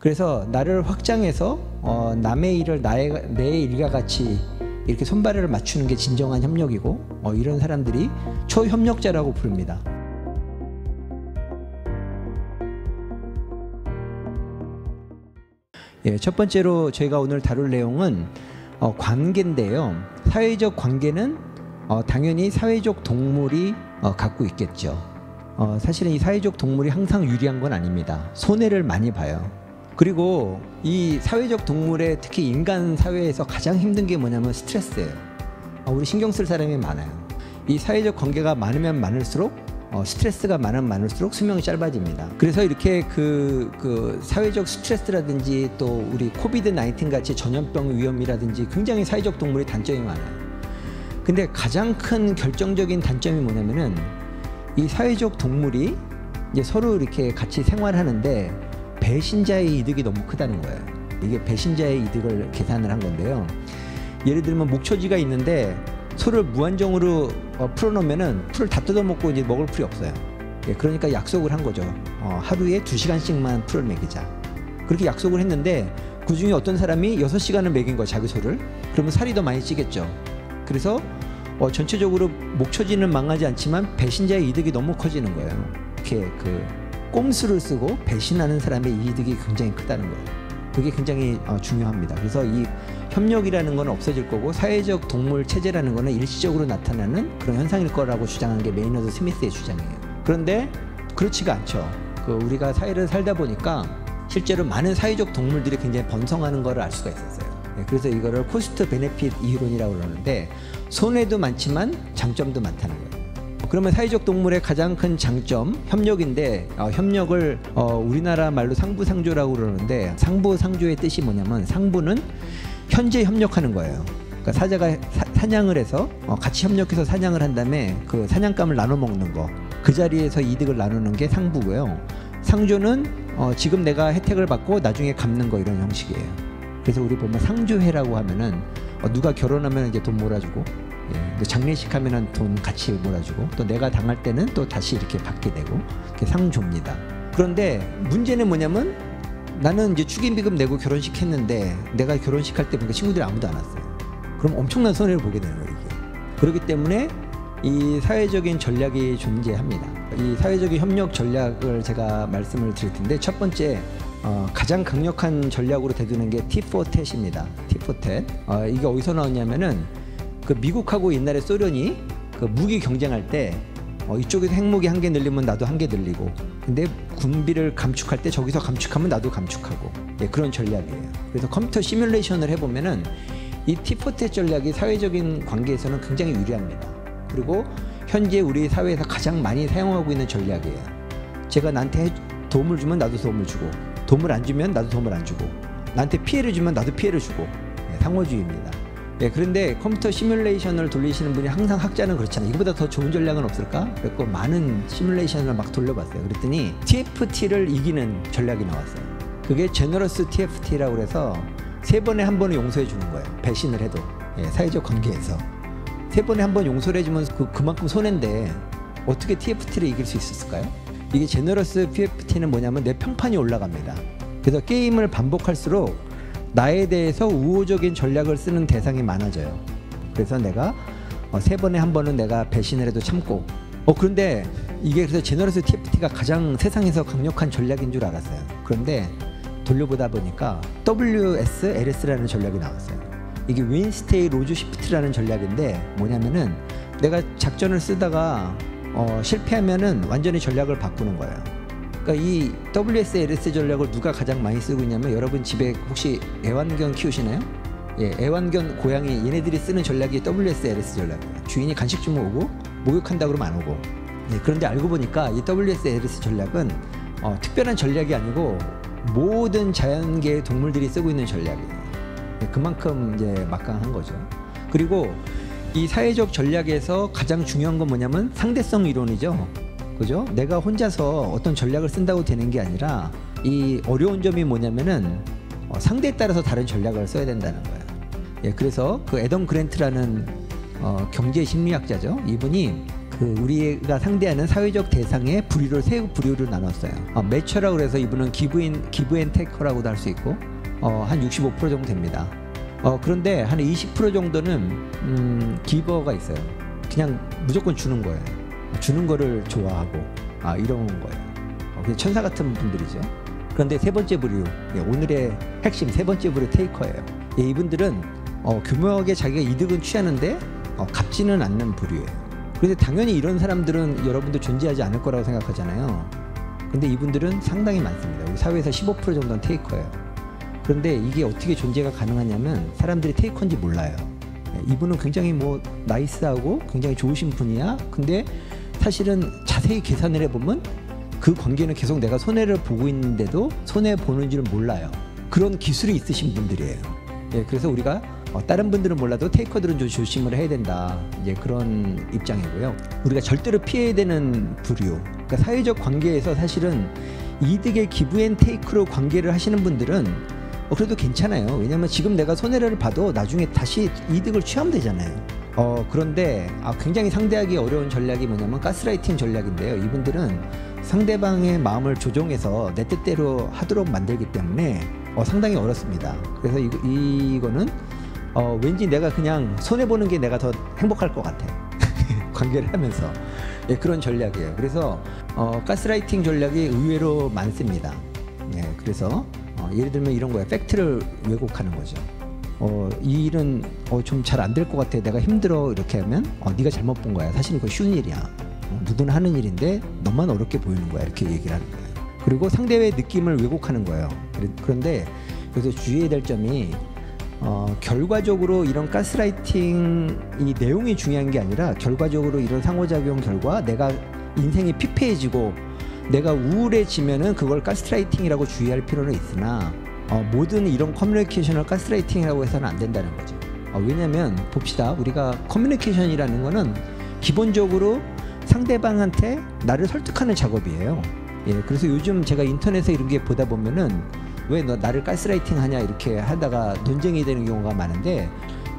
그래서 나를 확장해서 남의 일을 내 일과 같이 이렇게 손발을 맞추는 게 진정한 협력이고 이런 사람들이 초협력자라고 부릅니다. 예, 첫 번째로 저희가 오늘 다룰 내용은 관계인데요. 사회적 관계는 당연히 사회적 동물이 갖고 있겠죠. 사실은 이 사회적 동물이 항상 유리한 건 아닙니다. 손해를 많이 봐요. 그리고 이 사회적 동물의 특히 인간 사회에서 가장 힘든 게 뭐냐면 스트레스예요. 우리 신경 쓸 사람이 많아요. 이 사회적 관계가 많으면 많을수록 스트레스가 많으면 많을수록 수명이 짧아집니다. 그래서 이렇게 그 사회적 스트레스라든지 또 우리 코비드-19 같이 전염병 위험이라든지 굉장히 사회적 동물의 단점이 많아요. 근데 가장 큰 결정적인 단점이 뭐냐면은 이 사회적 동물이 이제 서로 이렇게 같이 생활하는데 배신자의 이득이 너무 크다는 거예요. 이게 배신자의 이득을 계산을 한 건데요. 예를 들면 목초지가 있는데 소를 무한정으로 풀어놓으면은 풀을 다 뜯어먹고 이제 먹을 풀이 없어요. 예, 그러니까 약속을 한 거죠. 하루에 2시간씩만 풀을 먹이자. 그렇게 약속을 했는데 그 중에 어떤 사람이 6시간을 먹인 거예요, 자기 소를. 그러면 살이 더 많이 찌겠죠. 그래서 전체적으로 목초지는 망하지 않지만 배신자의 이득이 너무 커지는 거예요. 이렇게 꼼수를 쓰고 배신하는 사람의 이득이 굉장히 크다는 거예요. 그게 굉장히 중요합니다. 그래서 이 협력이라는 건 없어질 거고 사회적 동물 체제라는 거는 일시적으로 나타나는 그런 현상일 거라고 주장한 게 메이너드 스미스의 주장이에요. 그런데 그렇지가 않죠. 우리가 사회를 살다 보니까 실제로 많은 사회적 동물들이 굉장히 번성하는 거를 알 수가 있었어요. 그래서 이거를 코스트 베네핏 이론이라고 그러는데 손해도 많지만 장점도 많다는 거예요. 그러면 사회적 동물의 가장 큰 장점 협력인데 협력을 우리나라 말로 상부상조라고 그러는데 상부상조의 뜻이 뭐냐면 상부는 현재 협력하는 거예요. 그러니까 사자가 사냥을 해서 같이 협력해서 사냥을 한 다음에 그 사냥감을 나눠 먹는 거, 그 자리에서 이득을 나누는 게 상부고요. 상조는 지금 내가 혜택을 받고 나중에 갚는 거, 이런 형식이에요. 그래서 우리 보면 상조회라고 하면은 누가 결혼하면 이제 돈 몰아주고, 예, 장례식 하면은 돈 같이 몰아주고, 또 내가 당할 때는 또 다시 이렇게 받게 되고, 그게 상조입니다. 그런데 문제는 뭐냐면 나는 이제 축의비금 내고 결혼식 했는데 내가 결혼식 할 때 보니까 친구들이 아무도 안 왔어요. 그럼 엄청난 손해를 보게 되는 거예요, 이게. 그렇기 때문에 이 사회적인 전략이 존재합니다. 이 사회적인 협력 전략을 제가 말씀을 드릴 텐데, 첫 번째 가장 강력한 전략으로 대두는 게 tit-for-tat입니다. tit-for-tat. 이게 어디서 나왔냐면은 그 미국하고 옛날에 소련이 그 무기 경쟁할 때 이쪽에서 핵무기 한 개 늘리면 나도 한 개 늘리고, 근데 군비를 감축할 때 저기서 감축하면 나도 감축하고, 예, 그런 전략이에요. 그래서 컴퓨터 시뮬레이션을 해보면은 이 tit-for-tat 전략이 사회적인 관계에서는 굉장히 유리합니다. 그리고 현재 우리 사회에서 가장 많이 사용하고 있는 전략이에요. 제가 나한테 도움을 주면 나도 도움을 주고, 도움을 안 주면 나도 도움을 안 주고, 나한테 피해를 주면 나도 피해를 주고, 예, 상호주의입니다. 예, 그런데 컴퓨터 시뮬레이션을 돌리시는 분이 항상 학자는 그렇잖아요. 이거보다 더 좋은 전략은 없을까? 그래서 많은 시뮬레이션을 막 돌려봤어요. 그랬더니 TFT를 이기는 전략이 나왔어요. 그게 제너러스 TFT라고 해서 3번에 한 번은 용서해 주는 거예요. 배신을 해도. 예, 사회적 관계에서 3번에 한 번 용서를 해주면 그만큼 손해인데 어떻게 TFT를 이길 수 있었을까요? 이게 제너러스 TFT는 뭐냐면 내 평판이 올라갑니다. 그래서 게임을 반복할수록 나에 대해서 우호적인 전략을 쓰는 대상이 많아져요. 그래서 내가 3번에 한 번은 내가 배신을 해도 참고, 그런데 이게 그래서 제너러스 TFT가 가장 세상에서 강력한 전략인 줄 알았어요. 그런데 돌려보다 보니까 WSLS라는 전략이 나왔어요. 이게 윈 스테이 로즈 시프트라는 전략인데 뭐냐면은 내가 작전을 쓰다가 실패하면은 완전히 전략을 바꾸는 거예요. 그러니까 이 WSLS 전략을 누가 가장 많이 쓰고 있냐면, 여러분 집에 혹시 애완견 키우시나요? 예, 애완견 고양이 얘네들이 쓰는 전략이 WSLS 전략이에요. 주인이 간식 주면 오고 목욕한다 그러면 안 오고. 예, 그런데 알고 보니까 이 WSLS 전략은 특별한 전략이 아니고 모든 자연계의 동물들이 쓰고 있는 전략이에요. 예, 그만큼 이제 막강한 거죠. 그리고 이 사회적 전략에서 가장 중요한 건 뭐냐면 상대성 이론이죠. 그죠? 내가 혼자서 어떤 전략을 쓴다고 되는 게 아니라 이 어려운 점이 뭐냐면은 상대에 따라서 다른 전략을 써야 된다는 거예요. 예, 그래서 그 애덤 그랜트라는 경제 심리학자죠. 이분이 우리가 상대하는 사회적 대상의 부류를 세 부류로 나눴어요. 매처라고 그래서 이분은 기브앤테이커라고도 할 수 있고 한 65% 정도 됩니다. 그런데 한 20% 정도는 기버가 있어요. 그냥 무조건 주는 거예요. 주는 거를 좋아하고 이런 거예요. 그냥 천사 같은 분들이죠. 그런데 세 번째 부류, 오늘의 핵심 세 번째 부류 테이커예요. 이분들은 교묘하게 자기가 이득은 취하는데 갚지는 않는 부류예요. 그래서 당연히 이런 사람들은 여러분도 존재하지 않을 거라고 생각하잖아요. 근데 이분들은 상당히 많습니다. 우리 사회에서 15% 정도는 테이커예요. 그런데 이게 어떻게 존재가 가능하냐면 사람들이 테이커인지 몰라요. 이분은 굉장히 나이스하고 굉장히 좋으신 분이야. 근데 사실은 자세히 계산을 해보면 그 관계는 계속 내가 손해를 보고 있는데도 손해 보는 줄 몰라요. 그런 기술이 있으신 분들이에요. 그래서 우리가 다른 분들은 몰라도 테이커들은 좀 조심을 해야 된다. 이제 그런 입장이고요. 우리가 절대로 피해야 되는 부류. 그러니까 사회적 관계에서 사실은 이득의 기브앤테이크로 관계를 하시는 분들은 그래도 괜찮아요. 왜냐면 지금 내가 손해를 봐도 나중에 다시 이득을 취하면 되잖아요. 그런데 굉장히 상대하기 어려운 전략이 뭐냐면 가스라이팅 전략인데요. 이분들은 상대방의 마음을 조종해서 내 뜻대로 하도록 만들기 때문에 상당히 어렵습니다. 그래서 이거는 왠지 내가 그냥 손해보는 게 내가 더 행복할 것 같아. 관계를 하면서. 그런 전략이에요. 그래서 가스라이팅 전략이 의외로 많습니다. 그래서 예를 들면 이런 거예요. 팩트를 왜곡하는 거죠. 이 일은 좀 잘 안 될 것 같아. 내가 힘들어. 이렇게 하면 네가 잘못 본 거야. 사실 이거 쉬운 일이야. 누구나 하는 일인데 너만 어렵게 보이는 거야. 이렇게 얘기를 하는 거예요. 그리고 상대의 느낌을 왜곡하는 거예요. 그런데 여기서 주의해야 될 점이 결과적으로 이런 가스라이팅 이 내용이 중요한 게 아니라 결과적으로 이런 상호작용 결과 내가 인생이 피폐해지고 내가 우울해지면은 그걸 가스라이팅이라고 주의할 필요는 있으나 모든 이런 커뮤니케이션을 가스라이팅이라고 해서는 안 된다는 거죠. 왜냐면 봅시다. 우리가 커뮤니케이션이라는 거는 기본적으로 상대방한테 나를 설득하는 작업이에요. 그래서 요즘 제가 인터넷에 이런 게 보다 보면은 왜 너 나를 가스라이팅 하냐 이렇게 하다가 논쟁이 되는 경우가 많은데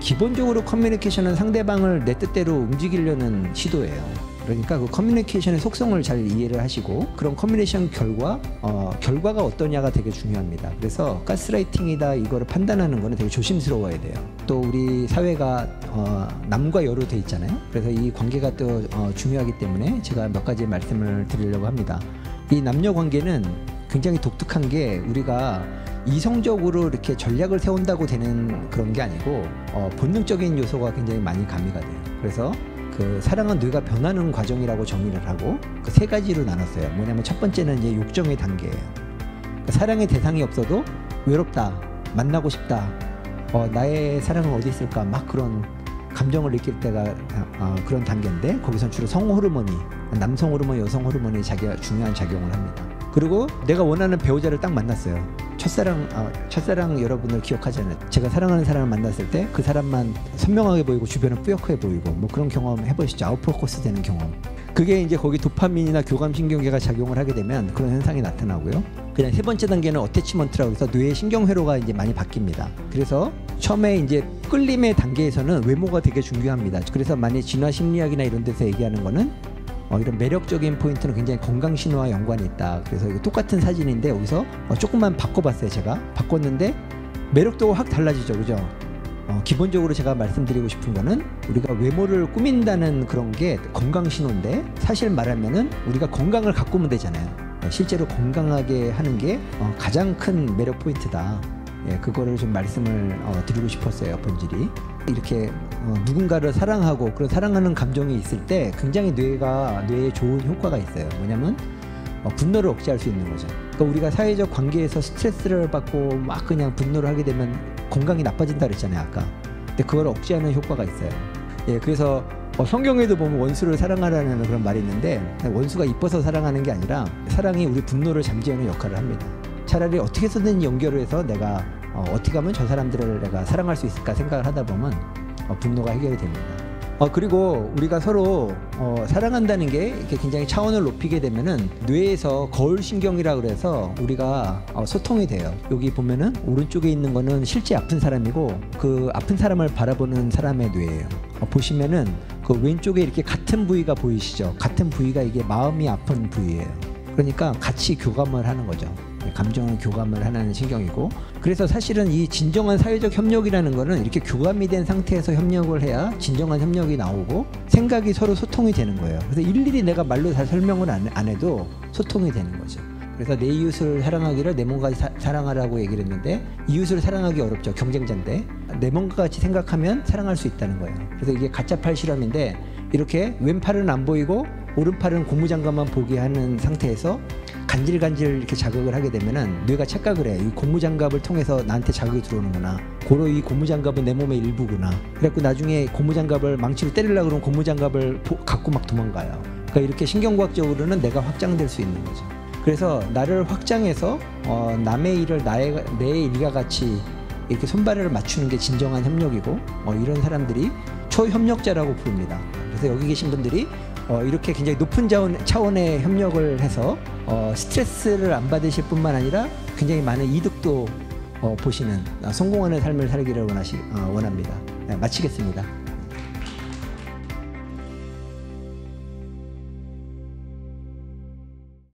기본적으로 커뮤니케이션은 상대방을 내 뜻대로 움직이려는 시도예요. 그러니까 그 커뮤니케이션의 속성을 잘 이해를 하시고 그런 커뮤니케이션 결과가 어떠냐가 되게 중요합니다. 그래서 가스라이팅이다 이거를 판단하는 거는 되게 조심스러워야 돼요. 또 우리 사회가 남과 여로 돼 있잖아요. 그래서 이 관계가 또 중요하기 때문에 제가 몇 가지 말씀을 드리려고 합니다. 이 남녀 관계는 굉장히 독특한 게 우리가 이성적으로 이렇게 전략을 세운다고 되는 그런 게 아니고 본능적인 요소가 굉장히 많이 가미가 돼요. 그래서 그 사랑은 뇌가 변하는 과정이라고 정의를 하고 그 세 가지로 나눴어요. 뭐냐면 첫 번째는 이제 욕정의 단계예요. 그러니까 사랑의 대상이 없어도 외롭다, 만나고 싶다, 나의 사랑은 어디 있을까 막 그런 감정을 느낄 때가 그런 단계인데 거기서 주로 성호르몬이 남성 호르몬, 여성 호르몬이 중요한 작용을 합니다. 그리고 내가 원하는 배우자를 딱 만났어요. 첫사랑 여러분들 기억하잖아요. 제가 사랑하는 사람을 만났을 때 그 사람만 선명하게 보이고 주변은 뿌옇게 보이고 뭐 그런 경험 해보시죠. 아웃포커스 되는 경험. 그게 이제 거기 도파민이나 교감신경계가 작용을 하게 되면 그런 현상이 나타나고요. 그냥 세 번째 단계는 어태치먼트라고 해서 뇌의 신경회로가 이제 많이 바뀝니다. 그래서 처음에 이제 끌림의 단계에서는 외모가 되게 중요합니다. 그래서 만약 진화심리학이나 이런 데서 얘기하는 거는 이런 매력적인 포인트는 굉장히 건강신호와 연관이 있다. 그래서 이거 똑같은 사진인데 여기서 조금만 바꿔봤어요. 제가 바꿨는데 매력도가 확 달라지죠. 그죠? 기본적으로 제가 말씀드리고 싶은 거는 우리가 외모를 꾸민다는 그런 게 건강신호인데 사실 말하면은 우리가 건강을 가꾸면 되잖아요. 실제로 건강하게 하는 게 가장 큰 매력 포인트다. 그거를 좀 말씀을 드리고 싶었어요. 본질이 이렇게 누군가를 사랑하고 그런 사랑하는 감정이 있을 때 굉장히 뇌에 좋은 효과가 있어요. 뭐냐면 분노를 억제할 수 있는 거죠. 그러니까 우리가 사회적 관계에서 스트레스를 받고 막 그냥 분노를 하게 되면 건강이 나빠진다 그랬잖아요 아까. 근데 그걸 억제하는 효과가 있어요. 그래서 성경에도 보면 원수를 사랑하라는 그런 말이 있는데 원수가 이뻐서 사랑하는 게 아니라 사랑이 우리 분노를 잠재우는 역할을 합니다. 차라리 어떻게 해서든 연결을 해서 내가 어떻게 하면 저 사람들을 내가 사랑할 수 있을까 생각을 하다 보면 분노가 해결이 됩니다. 그리고 우리가 서로 사랑한다는 게 이렇게 굉장히 차원을 높이게 되면은 뇌에서 거울신경이라고 그래서 우리가 소통이 돼요. 여기 보면은 오른쪽에 있는 거는 실제 아픈 사람이고 그 아픈 사람을 바라보는 사람의 뇌예요. 보시면은 그 왼쪽에 이렇게 같은 부위가 보이시죠? 같은 부위가 이게 마음이 아픈 부위예요. 그러니까 같이 교감을 하는 거죠. 감정을 교감을 하는 신경이고, 그래서 사실은 이 진정한 사회적 협력이라는 거는 이렇게 교감이 된 상태에서 협력을 해야 진정한 협력이 나오고 생각이 서로 소통이 되는 거예요. 그래서 일일이 내가 말로 다 설명을 안 해도 소통이 되는 거죠. 그래서 내 이웃을 사랑하기를 내 몸과 같이 사랑하라고 얘기를 했는데, 이웃을 사랑하기 어렵죠. 경쟁자인데 내 몸과 같이 생각하면 사랑할 수 있다는 거예요. 그래서 이게 가짜팔 실험인데, 이렇게 왼팔은 안 보이고 오른팔은 고무장갑만 보게 하는 상태에서 간질간질 이렇게 자극을 하게 되면은 뇌가 착각을 해요. 이 고무장갑을 통해서 나한테 자극이 들어오는구나. 고로 이 고무장갑은 내 몸의 일부구나. 그래갖고 나중에 고무장갑을 망치로 때리려고 그러면 고무장갑을 갖고 막 도망가요. 그러니까 이렇게 신경과학적으로는 내가 확장될 수 있는 거죠. 그래서 나를 확장해서 남의 일을 내 일과 같이 이렇게 손발을 맞추는 게 진정한 협력이고, 이런 사람들이 초협력자라고 부릅니다. 그래서 여기 계신 분들이 이렇게 굉장히 높은 차원의 협력을 해서 스트레스를 안 받으실 뿐만 아니라 굉장히 많은 이득도 보시는 성공하는 삶을 살기를 원합니다. 네, 마치겠습니다.